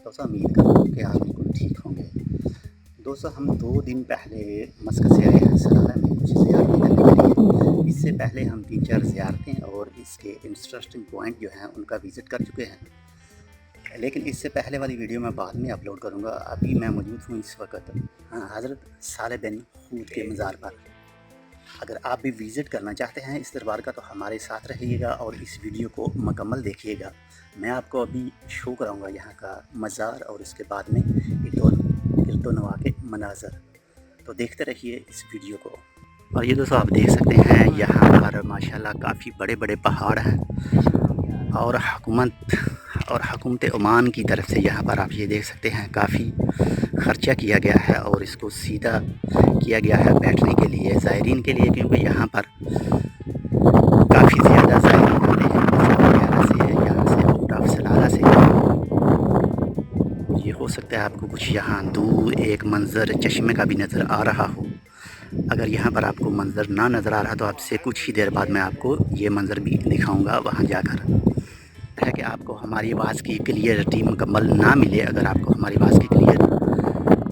दोस्तों उम्मीद करता हूँ कि आप बिल्कुल ठीक होंगे। दोस्तों हम 2 दिन पहले मस्कत से आए हैं सलाला में कुछ ज़ियारतें करने के लिए। इससे पहले हम 3-4 ज़ियारतें और इसके इंटरेस्टिंग पॉइंट जो हैं उनका विज़िट कर चुके हैं। लेकिन इससे पहले वाली वीडियो मैं बाद में अपलोड करूँगा। अभी मैं मौजूद हूँ इस वक़्त हज़रत सालेह बिन हूद के मज़ार पर। अगर आप भी विज़िट करना चाहते हैं इस दरबार का तो हमारे साथ रहिएगा और इस वीडियो को मुकम्मल देखिएगा। मैं आपको अभी शो कराऊंगा यहाँ का मज़ार और उसके बाद में गिरदोनवा के मनाज़र। तो देखते रहिए इस वीडियो को। और ये दोस्तों आप देख सकते हैं यहाँ पर माशाल्लाह काफ़ी बड़े बड़े पहाड़ हैं और हुकूमत ओमान की तरफ से यहाँ पर आप ये देख सकते हैं काफ़ी ख़र्चा किया गया है और इसको सीधा किया गया है बैठने के लिए, ज़ायरीन के लिए, क्योंकि यहाँ पर काफ़ी ज़्यादा ज़ायरीन आते हैं वगैरह से, यहाँ से आउट ऑफ सलाला से। ये हो सकता है आपको कुछ यहाँ दूर एक मंज़र चश्मे का भी नज़र आ रहा हो। अगर यहाँ पर आपको मंज़र ना नज़र आ रहा तो आपसे कुछ ही देर बाद मैं आपको ये मंज़र भी दिखाऊँगा वहाँ जाकर। है कि आपको हमारी आवाज़ की क्लियरिटी मुकम्मल ना मिले, अगर आपको हमारी आवाज़ की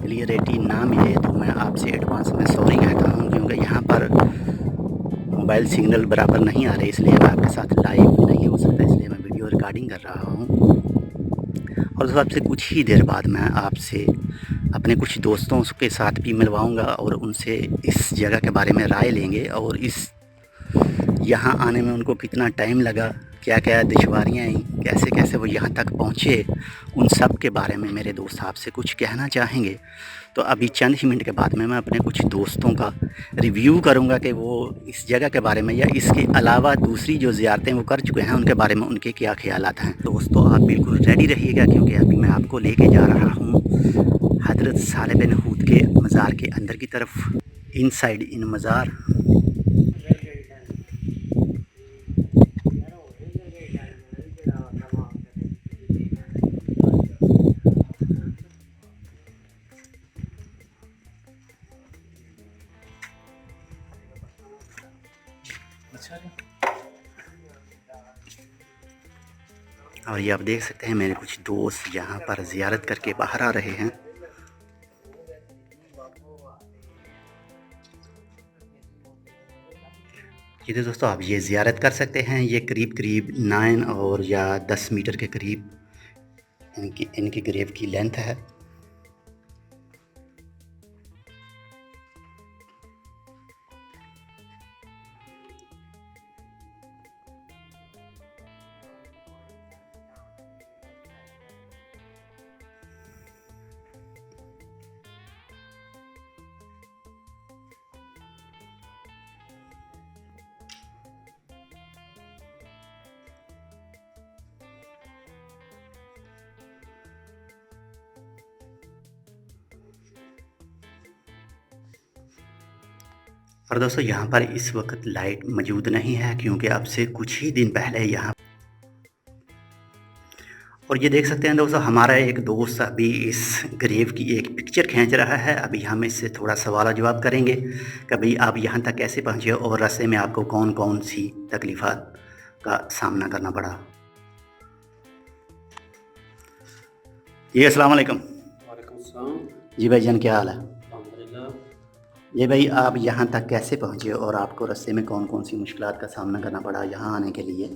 क्लियरिटी ना मिले तो मैं आपसे एडवांस में सॉरी कहता हूँ, क्योंकि यहाँ पर मोबाइल सिग्नल बराबर नहीं आ रहे, इसलिए मैं आपके साथ लाइव नहीं हो सकता, इसलिए मैं वीडियो रिकॉर्डिंग कर रहा हूँ। और दोस्तों आपसे कुछ ही देर बाद मैं आपसे अपने कुछ दोस्तों के साथ भी मिलवाऊँगा और उनसे इस जगह के बारे में राय लेंगे और इस यहाँ आने में उनको कितना टाइम लगा, क्या क्या दुश्वारियाँ आई, कैसे कैसे वो यहाँ तक पहुँचे, उन सब के बारे में मेरे दोस्त आपसे कुछ कहना चाहेंगे। तो अभी चंद ही मिनट के बाद में मैं अपने कुछ दोस्तों का रिव्यू करूँगा कि वो इस जगह के बारे में या इसके अलावा दूसरी जो ज़ियारतें वो कर चुके हैं उनके बारे में उनके क्या ख्यालात हैं। दोस्तों आप बिल्कुल रेडी रहिएगा, क्योंकि अभी मैं आपको लेके जा रहा हूँ हज़रत सालेह बिन हूद के मज़ार के अंदर की तरफ, इनसाइड इन मज़ार। और ये आप देख सकते हैं मेरे कुछ दोस्त यहाँ पर ज़ियारत करके बाहर आ रहे हैं। ये दोस्तों आप ये ज़ियारत कर सकते हैं, ये करीब करीब 9 और या 10 मीटर के करीब इनकी ग्रेव की लेंथ है। और दोस्तों यहाँ पर इस वक्त लाइट मौजूद नहीं है, क्योंकि अब से कुछ ही दिन पहले यहाँ। और ये देख सकते हैं दोस्तों हमारा एक दोस्त अभी इस ग्रेव की एक पिक्चर खींच रहा है। अभी हम इससे थोड़ा सवाल जवाब करेंगे कि भाई आप यहाँ तक कैसे पहुँचे और रास्ते में आपको कौन कौन सी तकलीफ़ात का सामना करना पड़ा। जी अस्सलाम वालेकुम। वालेकुम सलाम। जी भाई जान क्या हाल है? अल्हम्दुलिल्लाह। ये भाई आप यहाँ तक कैसे पहुँचे और आपको रास्ते में कौन कौन सी मुश्किलात का सामना करना पड़ा यहाँ आने के लिए?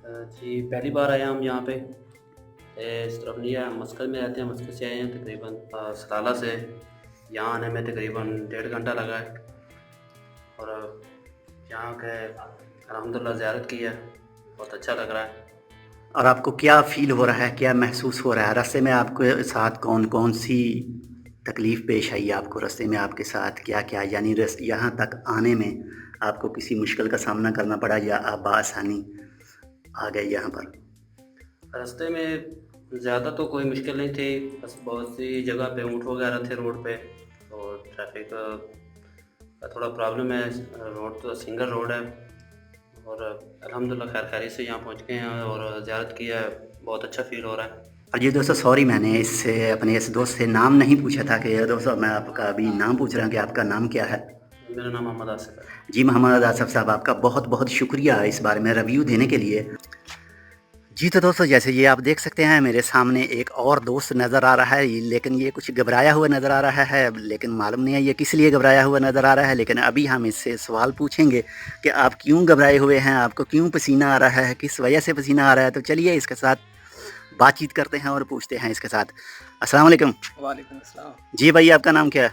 जी पहली बार आए हम यहाँ पे, इस तरफ नहीं है, मस्कत में रहते हैं, मस्कत से आए हैं तकरीबन सलाला से। यहाँ आने में तकरीबन 1.5 घंटा लगा है और यहाँ के अल्हम्दुलिल्लाह ज़ियारत की है, बहुत अच्छा लग रहा है। और आपको क्या फ़ील हो रहा है, क्या महसूस हो रहा है? रास्ते में आपके साथ कौन कौन सी तकलीफ़ पेश आई आपको? रास्ते में आपके साथ क्या क्या, यानी यहाँ तक आने में आपको किसी मुश्किल का सामना करना पड़ा या आप बआसानी आ गए यहाँ पर? रास्ते में ज़्यादा तो कोई मुश्किल नहीं थी, बस बहुत सी जगह पे ऊँट वगैरह थे रोड पे, और ट्रैफिक का थोड़ा प्रॉब्लम है। रोड तो सिंगल रोड है और अल्हम्दुलिल्लाह खैर खैरियत से यहाँ पहुँच गए हैं और ज़ियारत की है, बहुत अच्छा फ़ील हो रहा है। और जी दोस्तों सॉरी मैंने इससे अपने इस दोस्त से नाम नहीं पूछा था कि दोस्तों मैं आपका अभी नाम पूछ रहा हूँ कि आपका नाम क्या है? मेरा नाम मोहम्मद आसिफ है। जी मोहम्मद आसिफ साहब, आपका बहुत बहुत शुक्रिया इस बारे में रिव्यू देने के लिए। जी तो दोस्तों, जैसे ये आप देख सकते हैं मेरे सामने एक और दोस्त नज़र आ रहा है, लेकिन ये कुछ घबराया हुआ नज़र आ रहा है, लेकिन मालूम नहीं है ये किस लिए घबराया हुआ नज़र आ रहा है। लेकिन अभी हम इससे सवाल पूछेंगे कि आप क्यों घबराए हुए हैं, आपको क्यों पसीना आ रहा है, किस वजह से पसीना आ रहा है। तो चलिए इसके साथ बातचीत करते हैं और पूछते हैं इसके साथ। अस्सलाम वालेकुम। वालेकुम अस्सलाम। जी भाई, आपका नाम क्या है?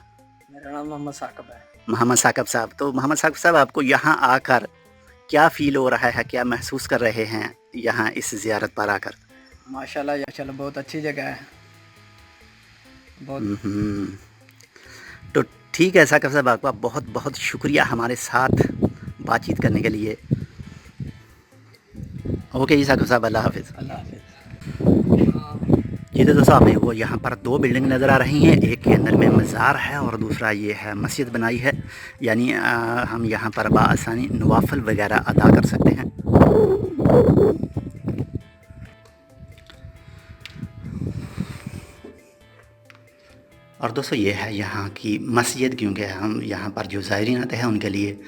मेरा नाम मोहम्मद साकिब है। मोहम्मद साकिब साहब। तो मोहम्मद साकिब साहब, आपको यहाँ आकर क्या फ़ील हो रहा है, क्या महसूस कर रहे हैं यहाँ इस ज़ियारत पर आकर? माशाल्लाह बहुत अच्छी जगह है। बहुत हम्म। तो ठीक है साकिब साहब, आपका बहुत बहुत शुक्रिया हमारे साथ बातचीत करने के लिए। ओके जी साकिब साहब, अल्लाह हाफिज़। अल्लाह हाफिज़। ये तो दोस्तों आपने वो यहाँ पर दो बिल्डिंग नज़र आ रही हैं, एक के अंदर में मज़ार है और दूसरा ये है मस्जिद बनाई है। यानी हम यहाँ पर बआसानी नवाफिल वगैरह अदा कर सकते हैं। और दोस्तों ये है यहाँ की मस्जिद, क्योंकि हम यहाँ पर जो ज़ायरीन आते हैं उनके लिए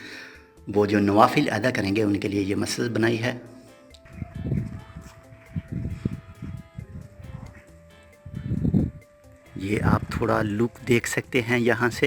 वो जो नवाफिल अदा करेंगे उनके लिए ये मस्जिद बनाई है। ये आप थोड़ा लुक देख सकते हैं यहाँ से।